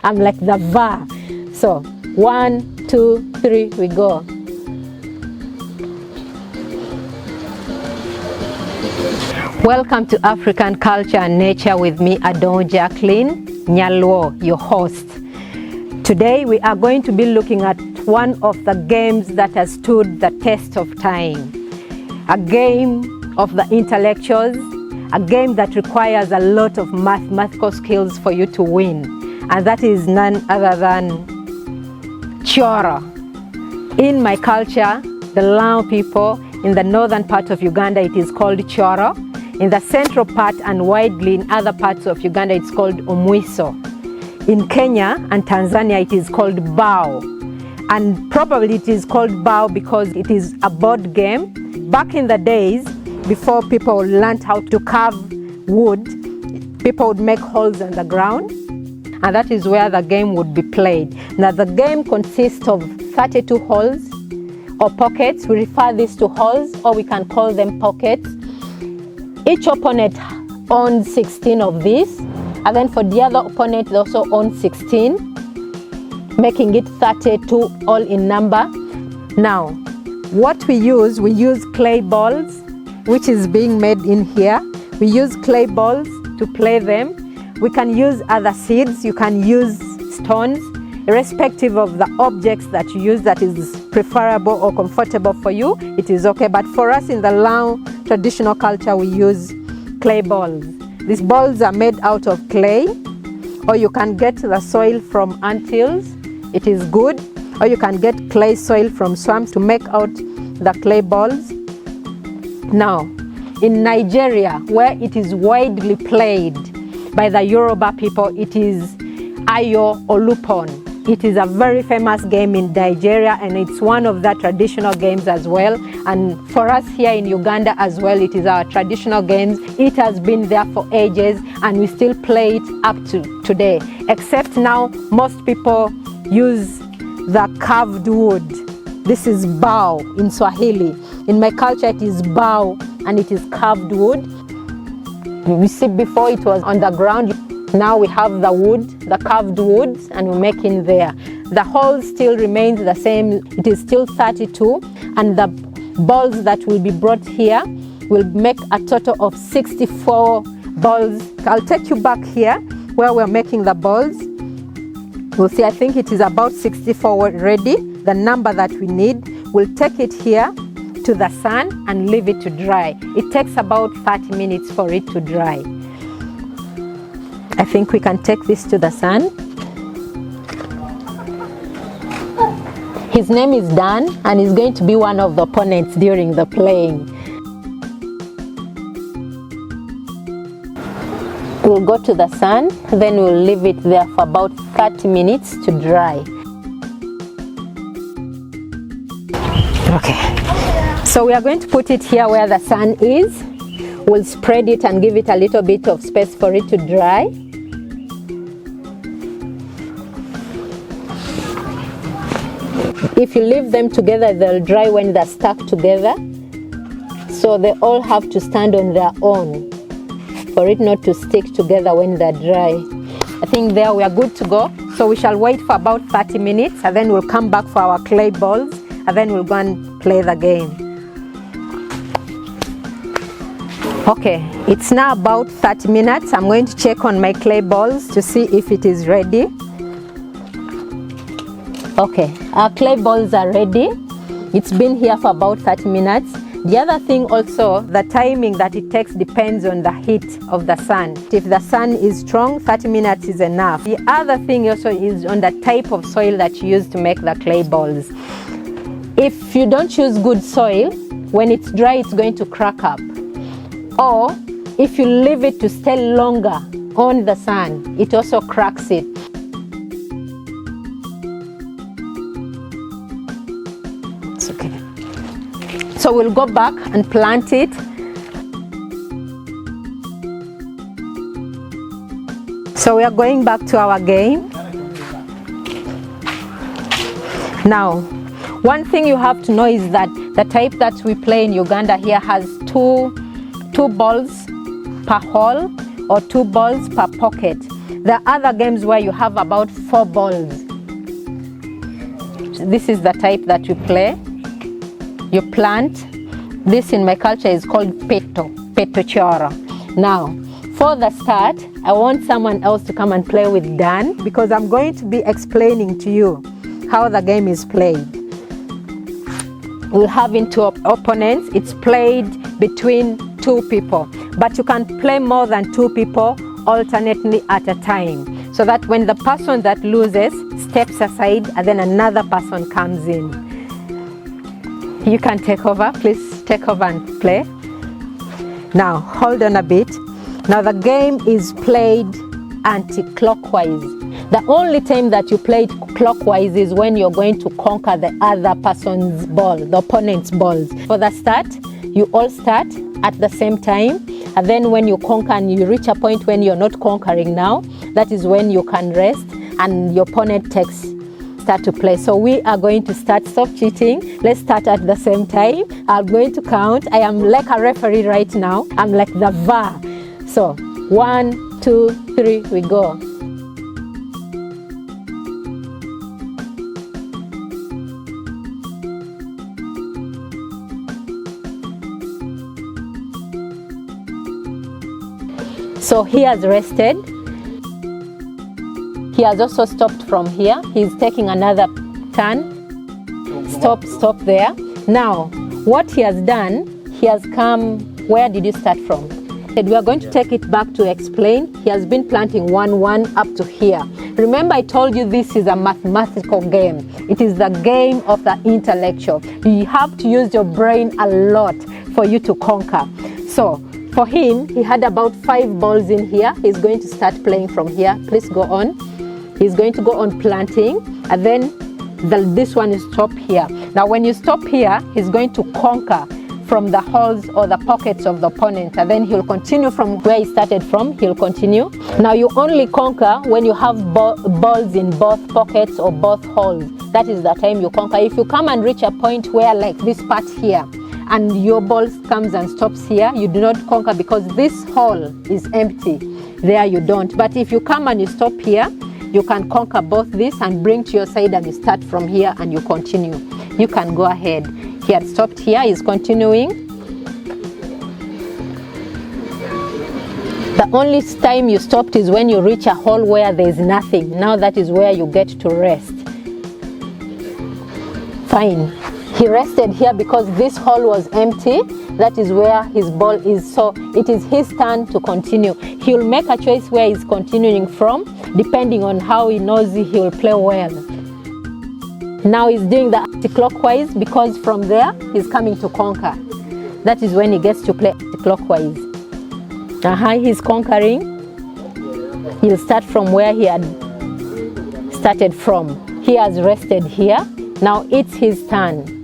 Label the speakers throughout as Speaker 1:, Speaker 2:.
Speaker 1: I'm like the va. So 1, 2, 3, we go. Welcome to African Culture and Nature with me, Adon Jacqueline Nyalwo, your host. Today we are going to be looking at one of the games that has stood the test of time. A game of the intellectuals, a game that requires a lot of mathematical skills for you to win. And that is none other than Coro. In my culture, the Lao people, in the northern part of Uganda, it is called Coro. In the central part and widely in other parts of Uganda, it's called Omweso. In Kenya and Tanzania, it is called Bao. And probably it is called Bao because it is a board game. Back in the days, before people learned how to carve wood, people would make holes in the ground, and that is where the game would be played. Now the game consists of 32 holes or pockets. We refer this to holes, or we can call them pockets. Each opponent owns 16 of these, and then for the other opponent they also own 16, making it 32 all in number. Now, what we use clay balls, which is being made in here. We use clay balls to play them. We can use other seeds, you can use stones, irrespective of the objects that you use that is preferable or comfortable for you, it is okay. But for us in the Lao traditional culture, we use clay balls. These balls are made out of clay, or you can get the soil from anthills, it is good, or you can get clay soil from swamps to make out the clay balls. Now, in Nigeria, where it is widely played by the Yoruba people, it is Ayo Opolon. It is a very famous game in Nigeria, and it's one of the traditional games as well. And for us here in Uganda as well, it is our traditional games. It has been there for ages, and we still play it up to today. Except now, most people use the carved wood. This is bao in Swahili. In my culture, it is bao, and it is carved wood. We see before it was on the ground. Now we have the wood, the carved wood, and we make in there. The hole still remains the same. It is still 32, and the balls that will be brought here will make a total of 64 balls. I'll take you back here where we're making the balls. We'll see, I think it is about 64 already, the number that we need. We'll take it here to the sun and leave it to dry. It takes about 30 minutes for it to dry. I think we can take this to the sun. His name is Dan, and he's going to be one of the opponents during the playing. We'll go to the sun, then we'll leave it there for about 30 minutes to dry. Okay, so we are going to put it here where the sun is. We'll spread it and give it a little bit of space for it to dry. If you leave them together, they'll dry when they're stuck together. So they all have to stand on their own for it not to stick together when they're dry. I think there we are good to go. So we shall wait for about 30 minutes, and then we'll come back for our clay balls, and then we'll go and play the game. Okay, it's now about 30 minutes. I'm going to check on my clay balls to see if it is ready. Okay, our clay balls are ready. It's been here for about 30 minutes. The other thing also, the timing that it takes depends on the heat of the sun. If the sun is strong, 30 minutes is enough. The other thing also is on the type of soil that you use to make the clay balls. If you don't choose good soil, when it's dry, it's going to crack up. Or if you leave it to stay longer on the sun, it also cracks it. It's okay. So we'll go back and plant it. So we are going back to our game. Now, one thing you have to know is that the type that we play in Uganda here has two balls per hole or 2 balls per pocket. There are other games where you have about 4 balls. This is the type that you play. You plant. This in my culture is called peto choro. Now, for the start, I want someone else to come and play with Dan, because I'm going to be explaining to you how the game is played. We'll have two opponents. It's played between 2 people, but you can play more than 2 people alternately at a time, so that when the person that loses steps aside and then another person comes in. You can take over. Please take over and play. Now, hold on a bit. Now, the game is played anti-clockwise. The only time that you play it clockwise is when you're going to conquer the other person's ball, the opponent's balls. For the start, you all start at the same time, and then when you conquer and you reach a point when you're not conquering now, that is when you can rest and your opponent start to play. So we are going to start. Stop cheating. Let's start at the same time. I'm going to count. I am like a referee right now. I'm like the VAR. So 1, 2, 3, we go. So he has rested. He has also stopped from here. He's taking another turn. Stop there. Now, what he has done, he has come, where did you start from? We are going to take it back to explain. He has been planting 1-1 up to here. Remember, I told you this is a mathematical game. It is the game of the intellectual. You have to use your brain a lot for you to conquer. So, for him, he had about 5 balls in here. He's going to start playing from here. Please go on. He's going to go on planting, and then this one is stop here. Now, when you stop here, he's going to conquer from the holes or the pockets of the opponent, and then he'll continue from where he started from. He'll continue. Now, you only conquer when you have balls in both pockets or both holes. That is the time you conquer. If you come and reach a point where, like this part here, and your ball comes and stops here, you do not conquer, because this hole is empty. There you don't. But if you come and you stop here, you can conquer both this and bring to your side, and you start from here and you continue. You can go ahead. He had stopped here, he's continuing. The only time you stopped is when you reach a hole where there is nothing. Now that is where you get to rest. Fine. He rested here because this hole was empty. That is where his ball is. So it is his turn to continue. He'll make a choice where he's continuing from, depending on how he knows he'll play well. Now he's doing the anti-clockwise, because from there he's coming to conquer. That is when he gets to play anti-clockwise. He's conquering. He'll start from where he had started from. He has rested here. Now it's his turn.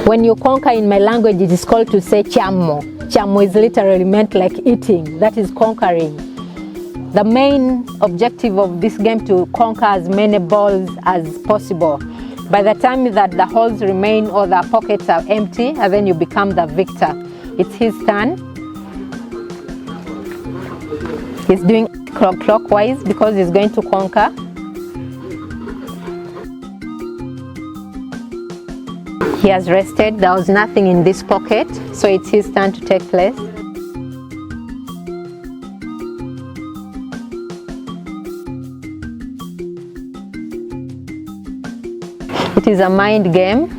Speaker 1: When you conquer, in my language, it is called to say chamo. Chamo is literally meant like eating. That is conquering. The main objective of this game to conquer as many balls as possible. By the time that the holes remain or the pockets are empty, and then you become the victor. It's his turn. He's doing clockwise because he's going to conquer. He has rested. There was nothing in this pocket, so it's his turn to take place. It is a mind game.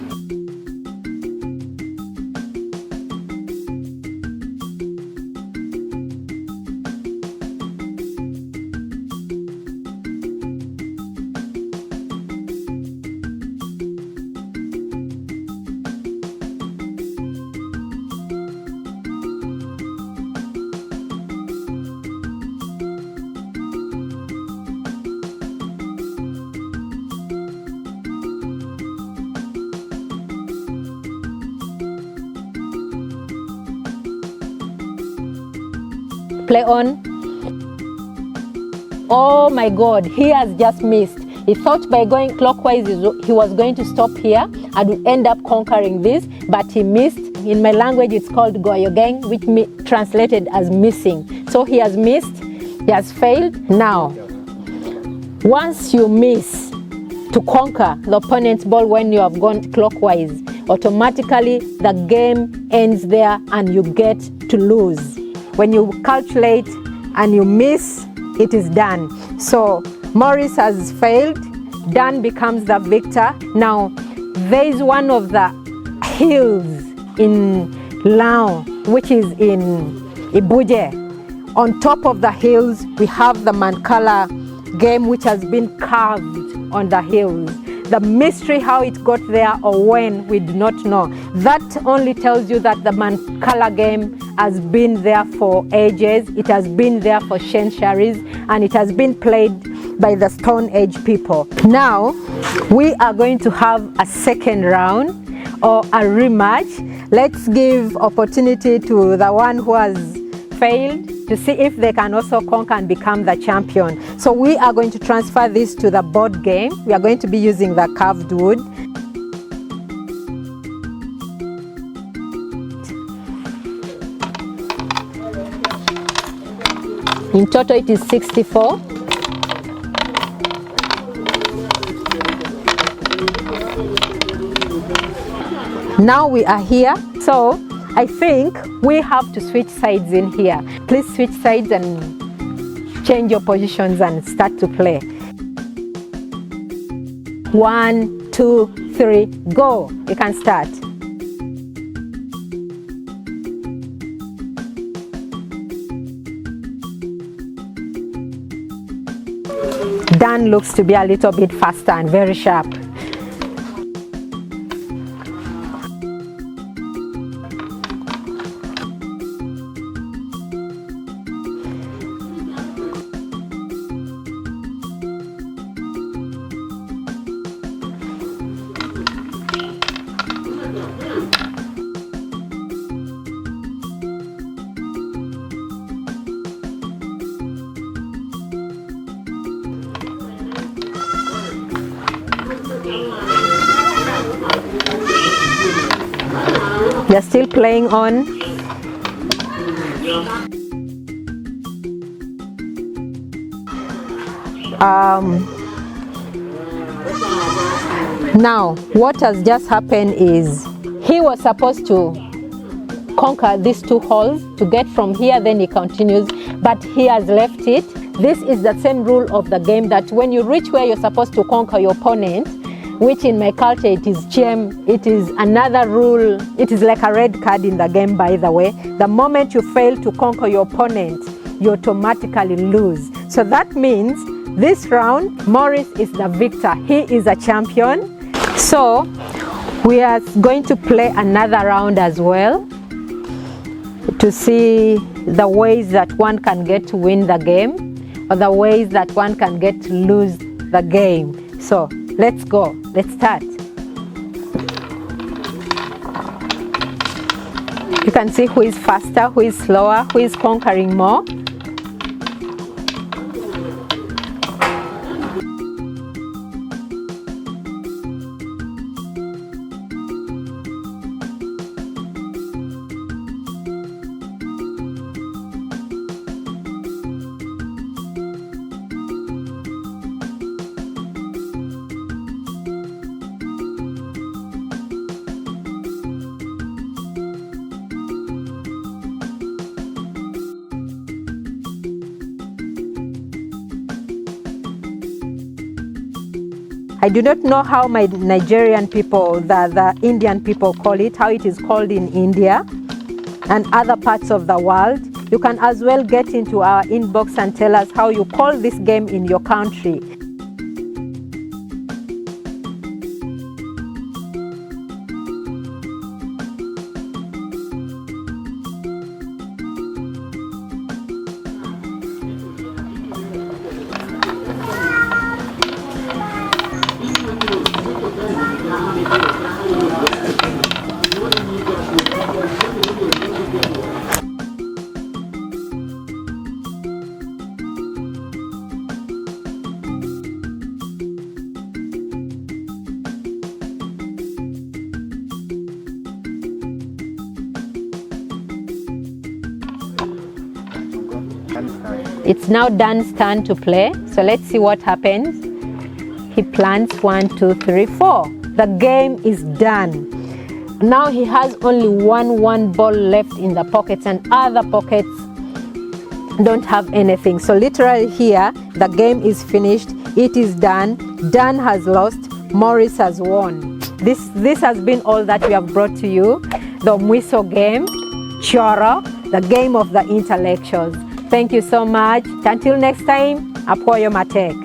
Speaker 1: Play on. Oh my God, he has just missed. He thought by going clockwise he was going to stop here and would end up conquering this, but he missed. In my language, it's called goyogeng, which translated as missing. So he has missed, he has failed. Now, once you miss to conquer the opponent's ball when you have gone clockwise, automatically the game ends there and you get to lose. When you calculate and you miss, it is done. So Maurice has failed, Dan becomes the victor. Now, there is one of the hills in Lao, which is in Ibuje. On top of the hills, we have the Mancala game, which has been carved on the hills. The mystery how it got there or when, we do not know. That only tells you that the Mancala game has been there for ages, it has been there for centuries, and it has been played by the Stone Age people. Now, we are going to have a second round or a rematch. Let's give opportunity to the one who has failed to see if they can also conquer and become the champion. So we are going to transfer this to the board game. We are going to be using the carved wood. In total it is 64. Now we are here, so I think we have to switch sides in here. Please switch sides and change your positions and start to play. 1, 2, 3, go. You can start. Dan looks to be a little bit faster and very sharp. You're still playing on. Now, what has just happened is he was supposed to conquer these 2 holes to get from here, then he continues, but he has left it. This is the same rule of the game, that when you reach where you're supposed to conquer your opponent, which in my culture it is gem, it is another rule, it is like a red card in the game, by the way. The moment you fail to conquer your opponent, you automatically lose. So that means this round, Maurice is the victor. He is a champion. So we are going to play another round as well to see the ways that one can get to win the game or the ways that one can get to lose the game. So let's go. Let's start. You can see who is faster, who is slower, who is conquering more. I do not know how my Nigerian people, the Indian people call it, how it is called in India and other parts of the world. You can as well get into our inbox and tell us how you call this game in your country. It's now Dan's turn to play. So let's see what happens. He plants 1, 2, 3, 4. The game is done. Now he has only one ball left in the pockets, and other pockets don't have anything. So literally here, the game is finished. It is done. Dan has lost. Maurice has won. This has been all that we have brought to you. The Omweso game, Coro, the game of the intellectuals. Thank you so much. Until next time, Apoyo Matek.